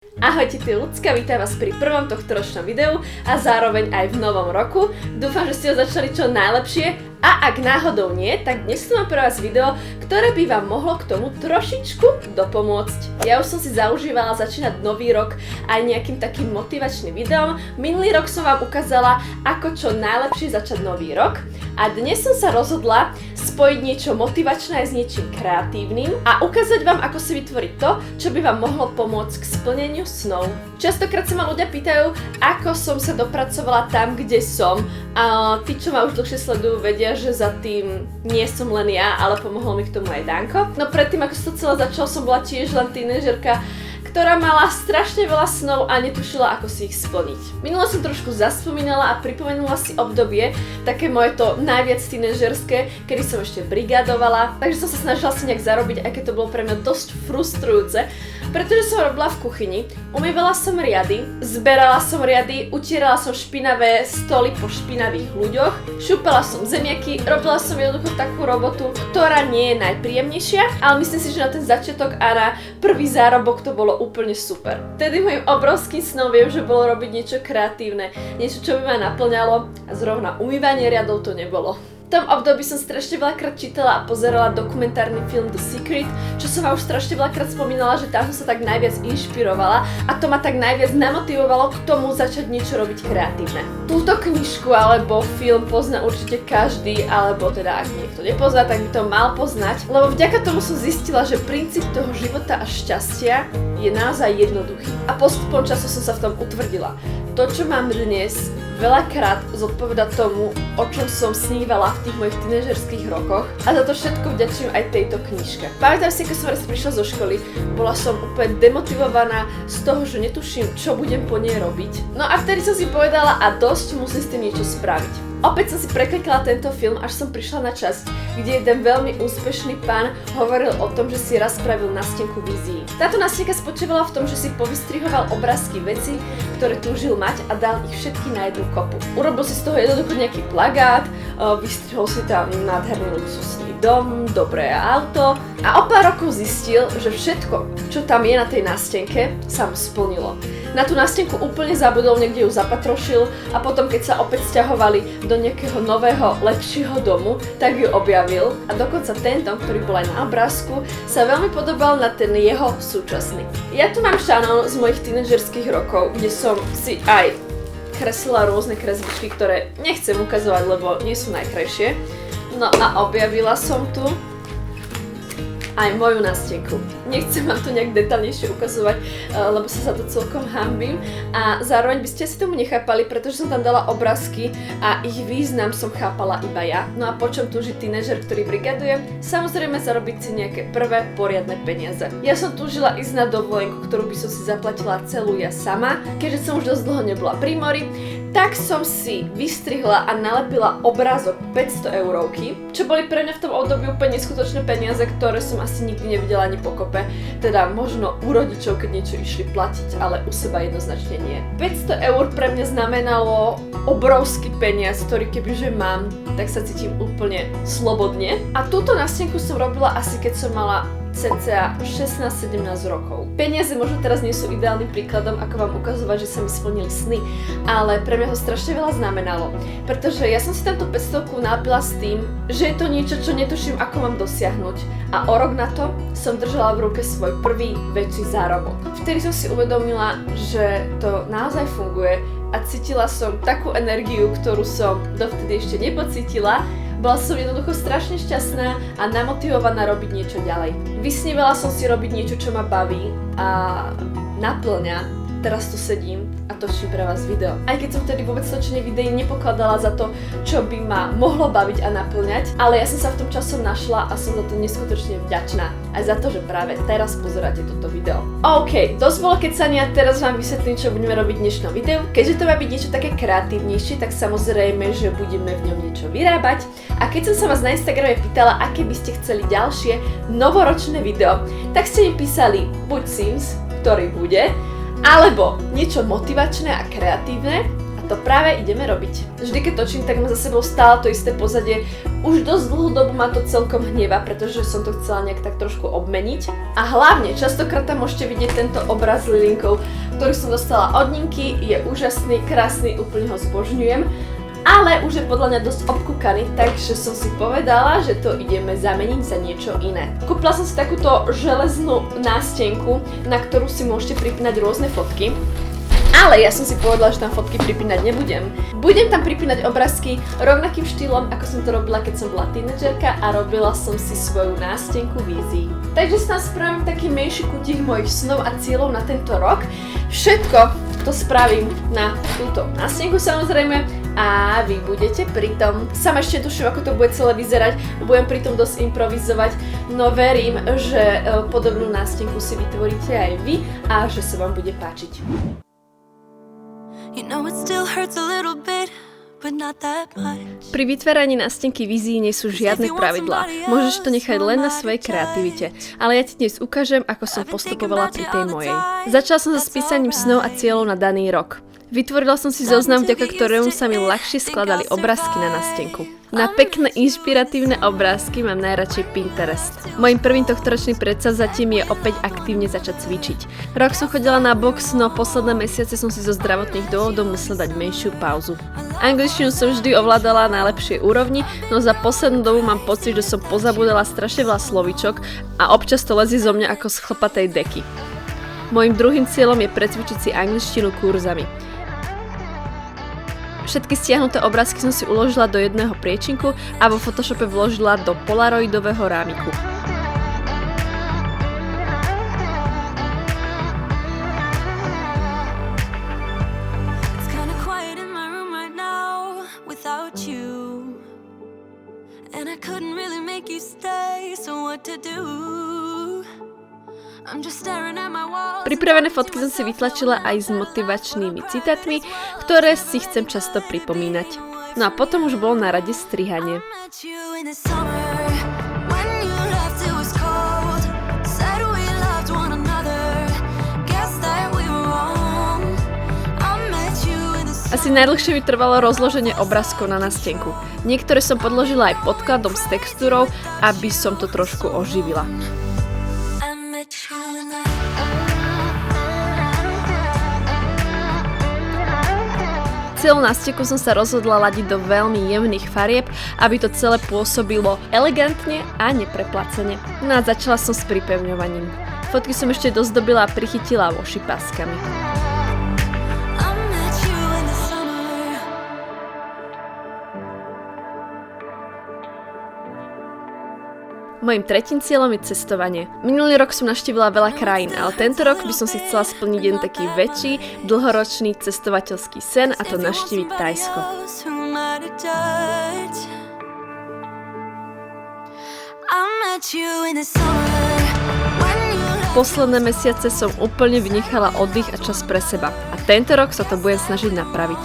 Ahojte, tu je Ľudská, vítam vás pri prvom tohtoročnom videu a zároveň aj v novom roku. Dúfam, že ste ho začali čo najlepšie a ak náhodou nie, tak dnes tu mám pre vás video, ktoré by vám mohlo k tomu trošičku dopomôcť. Ja už som si zaužívala začínať nový rok aj nejakým takým motivačným videom. Minulý rok som vám ukázala, ako čo najlepšie začať nový rok a dnes som sa rozhodla spojiť niečo motivačné s niečím kreatívnym a ukázať vám, ako si vytvoriť to, čo by vám mohlo pomôcť k splneniu snov. Častokrát sa ma ľudia pýtajú, ako som sa dopracovala tam, kde som. A tí, čo ma už dlhšie sledujú, vedia, že za tým nie som len ja, ale pomohol mi k tomu aj Danko. No predtým, ako sa to celé začalo, som bola tiež len tínežerka, ktorá mala strašne veľa snov a netušila, ako si ich splniť. Minule som trošku zaspomínala a pripomenula si obdobie, také moje to najviac tínežerské, kedy som ešte brigádovala, takže som sa snažila si nejak zarobiť, aj keď to bolo pre mňa dosť frustrujúce, pretože som robila v kuchyni, umývala som riady, zberala som riady, utierala som špinavé stoly po špinavých ľuďoch, šúpala som zemiaky, robila som jednoducho takú robotu, ktorá nie je najpríjemnejšia, ale myslím si, že na ten začiatok a na prvý zárobok to bolo úplne super. Vtedy môjim obrovským snom viem, že bolo robiť niečo kreatívne, niečo, čo by ma naplňalo a zrovna umývanie riadov to nebolo. V tom období som strašne veľakrát čítala a pozerala dokumentárny film The Secret, čo som vám už strašne veľakrát spomínala, že tam som sa tak najviac inšpirovala a to ma tak najviac namotivovalo k tomu začať niečo robiť kreatívne. Túto knižku alebo film pozná určite každý, alebo teda ak niekto nepozná, tak by to mal poznať, lebo vďaka tomu som zistila, že princíp toho života a šťastia je naozaj jednoduchý. A postupom času som sa v tom utvrdila. To, čo mám dnes, veľakrát zodpoveda tomu, o čom som snívala v tých mojich tínežerských rokoch a za to všetko vďačím aj tejto knižke. Pamätám si, keď som raz prišla zo školy, bola som úplne demotivovaná z toho, že netuším, čo budem po nej robiť. No a vtedy som si povedala a dosť, musím s tým niečo spraviť. Opäť som si preklikala tento film, až som prišla na časť, kde jeden veľmi úspešný pán hovoril o tom, že si raz spravil nástenku vízií. Táto nástenka spočívala v tom, že si povystrihoval obrázky veci, ktoré túžil mať a dal ich všetky na jednu kopu. Urobil si z toho jednoducho nejaký plagát, vystrihol si tam nádherný luxusný dom, dobré auto a o pár rokov zistil, že všetko, čo tam je na tej nástenke, sa mu splnilo. Na tú nástenku úplne zabudol, niekde ju zapatrošil a potom, keď sa opäť sťahovali do nejakého nového, lepšieho domu, tak ju objavil a dokonca ten dom, ktorý bol aj na obrázku, sa veľmi podobal na ten jeho súčasný. Ja tu mám šanón z mojich tínežerských rokov, kde som si aj kreslila rôzne kresbičky, ktoré nechcem ukazovať, lebo nie sú najkrajšie. No a objavila som tu aj moju nástenku. Nechcem vám to nejak detaľnejšie ukazovať, lebo sa za to celkom hanbím a zároveň by ste si tomu nechápali, pretože som tam dala obrázky a ich význam som chápala iba ja. No a po čom túži tínežer, ktorý brigaduje? Samozrejme zarobiť si nejaké prvé poriadne peniaze. Ja som túžila ísť na dovolenku, ktorú by som si zaplatila celú ja sama, keďže som už dosť dlho nebola pri mori, tak som si vystrihla a nalepila obrázok 500 eurovky, čo boli pre mňa v tom období úplne neskutočné peniaze, ktoré som asi nikdy nevidela ani po kope. Teda možno u rodičov, keď niečo išli platiť, ale u seba jednoznačne nie. 500 eur pre mňa znamenalo obrovský peniaz, ktorý kebyže mám, tak sa cítim úplne slobodne. A túto nástenku som robila asi keď som mala cca 16-17 rokov. Peniaze možno teraz nie sú ideálnym príkladom, ako vám ukazovať, že sa mi splnili sny, ale pre mňa to strašne veľa znamenalo, pretože ja som si tamto 500 nápila s tým, že je to niečo, čo netuším, ako mám dosiahnuť a o rok na to som držala v ruke svoj prvý väčší zárobok. Vtedy som si uvedomila, že to naozaj funguje a cítila som takú energiu, ktorú som dovtedy ešte nepocítila. Bola som jednoducho strašne šťastná a namotivovaná robiť niečo ďalej. Vysnívala som si robiť niečo, čo ma baví a naplňa. Teraz tu sedím a točím pre vás video. Aj keď som vtedy vôbec točenie videí nepokladala za to, čo by ma mohlo baviť a naplňať, ale ja som sa v tom časom našla a som za to neskutočne vďačná. Aj za to, že práve teraz pozeráte toto video. OK, dosť bolo kecania, teraz vám vysvetlím, čo budeme robiť v dnešnom videu. Keďže to má byť niečo také kreatívnejšie, tak samozrejme, že budeme v ňom niečo vyrábať. A keď som sa vás na Instagrame pýtala, aké by ste chceli ďalšie novoročné video, tak ste mi písali buď Sims, ktorý bude, alebo niečo motivačné a kreatívne. A to práve ideme robiť. Vždy, keď točím, tak má za sebou stále to isté pozadie. Už dosť dlhú dobu ma to celkom hneva, pretože som to chcela nejak tak trošku obmeniť. A hlavne, častokrát tam môžete vidieť tento obraz s Lilinkou, ktorý som dostala od Ninky, je úžasný, krásny, úplne ho zbožňujem. Ale už je podľa mňa dosť obkúkaný, takže som si povedala, že to ideme zameniť za niečo iné. Kúpila som si takúto železnú nástenku, na ktorú si môžete pripínať rôzne fotky. Ale ja som si povedala, že tam fotky pripínať nebudem. Budem tam pripínať obrázky rovnakým štýlom, ako som to robila, keď som bola tínedžerka a robila som si svoju nástenku vízií. Takže si tam spravím taký menší kutík mojich snov a cieľov na tento rok. Všetko to spravím na túto nástenku samozrejme a vy budete pri tom. Sama ešte tuším, ako to bude celé vyzerať, budem pri tom dosť improvizovať, no verím, že podobnú nástenku si vytvoríte aj vy a že sa vám bude páčiť. You know it still hurts a little bit, but not that much. Pri vytváraní nástenky vízií nie sú žiadne pravidlá. Môžeš to nechať len na svojej kreativite. Ale ja ti dnes ukážem, ako som postupovala pri tej mojej. Začala som so spísaním snov a cieľov na daný rok. Vytvorila som si zoznam, vďaka ktorému sa mi ľahšie skladali obrázky na nástenku. Na pekné inšpiratívne obrázky mám najradšej Pinterest. Mojím prvým tohtoročným predsavzatím je opäť aktívne začať cvičiť. Rok som chodila na box, no posledné mesiace som si zo zdravotných dôvodov musela dať menšiu pauzu. Angličtinu som vždy ovládala na lepšej úrovni, no za poslednú dobu mám pocit, že som pozabudala strašne veľa slovíčok a občas to lezie zo mňa ako z chlpatej deky. Mojím druhým cieľom je precvičiť si angličtinu kurzami. Všetky stiahnuté obrázky som si uložila do jedného priečinku a vo Photoshope vložila do polaroidového rámiku. Pripravené fotky som si vytlačila aj s motivačnými citátmi, ktoré si chcem často pripomínať. No a potom už bolo na rade strihanie. Asi najdlhšie mi trvalo rozloženie obrázkov na nástenku. Niektoré som podložila aj podkladom s textúrou, aby som to trošku oživila. Celú nástenku som sa rozhodla ladiť do veľmi jemných farieb, aby to celé pôsobilo elegantne a nepreplacene. No a začala som s pripevňovaním. Fotky som ešte dozdobila a prichytila voši páskami. Mojím tretím cieľom je cestovanie. Minulý rok som navštívila veľa krajín, ale tento rok by som si chcela splniť jeden taký väčší, dlhoročný cestovateľský sen a to navštíviť Thajsko. Posledné mesiace som úplne vynechala oddych a čas pre seba a tento rok sa to budem snažiť napraviť.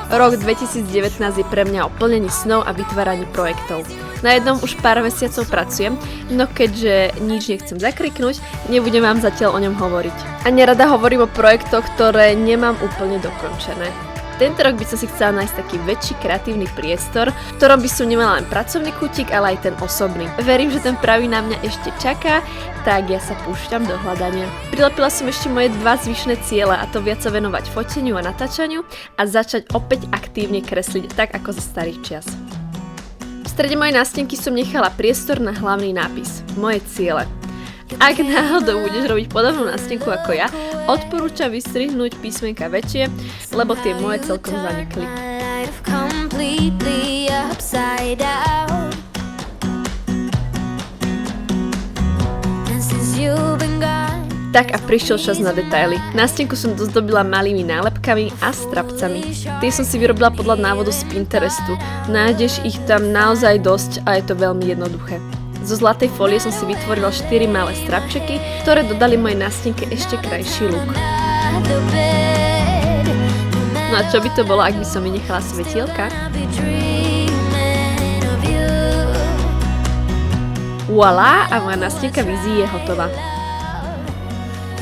Rok 2019 je pre mňa o plnení snov a vytváraní projektov. Na jednom už pár mesiacov pracujem, no keďže nič nechcem zakriknúť, nebudem vám zatiaľ o ňom hovoriť. A nerada hovorím o projektoch, ktoré nemám úplne dokončené. Tento rok by som si chcela nájsť taký väčší kreatívny priestor, v ktorom by som nemala len pracovný kútik, ale aj ten osobný. Verím, že ten pravý na mňa ešte čaká, tak ja sa púšťam do hľadania. Prilepila som ešte moje dva zvyšné ciele, a to viac sa venovať foteniu a natáčaniu a začať opäť aktívne kresliť, tak ako za starých čias. V strede mojej nástenky som nechala priestor na hlavný nápis Moje ciele. Ak náhodou budeš robiť podobnú nástenku ako ja, odporúčam vystrihnúť písmenka väčšie, lebo tie moje celkom zanikli. Tak a prišiel čas na detaily. Nástenku som dozdobila malými nálepkami a strapcami. Tie som si vyrobila podľa návodu z Pinterestu. Nájdeš ich tam naozaj dosť a je to veľmi jednoduché. Zo zlatej folie som si vytvorila 4 malé strapčeky, ktoré dodali mojej nástenke ešte krajší look. No a čo by to bolo, ak by som vynechala svetielka? Voilà, a moja nástenka vízií je hotová.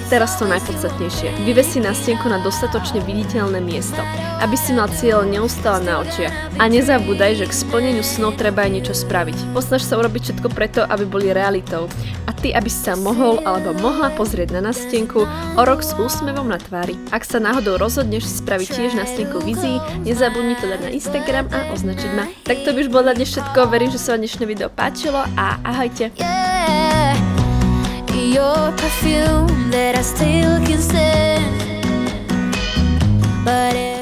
Teraz to najpodstatnejšie. Vyvesi nástenku na dostatočne viditeľné miesto, aby si mal cieľ neustále na očiach. A nezabúdaj, že k splneniu snov treba aj niečo spraviť. Posnaž sa urobiť všetko preto, aby boli realitou. A ty, aby si sa mohol alebo mohla pozrieť na nástenku o rok s úsmevom na tvári. Ak sa náhodou rozhodneš spraviť tiež nástenku vízií, nezabudni to dať na Instagram a označiť ma. Tak to by už bolo na dnes všetko. Verím, že sa vám dnešné video páčilo a ahojte. Yeah, your perfume that I still can stand, but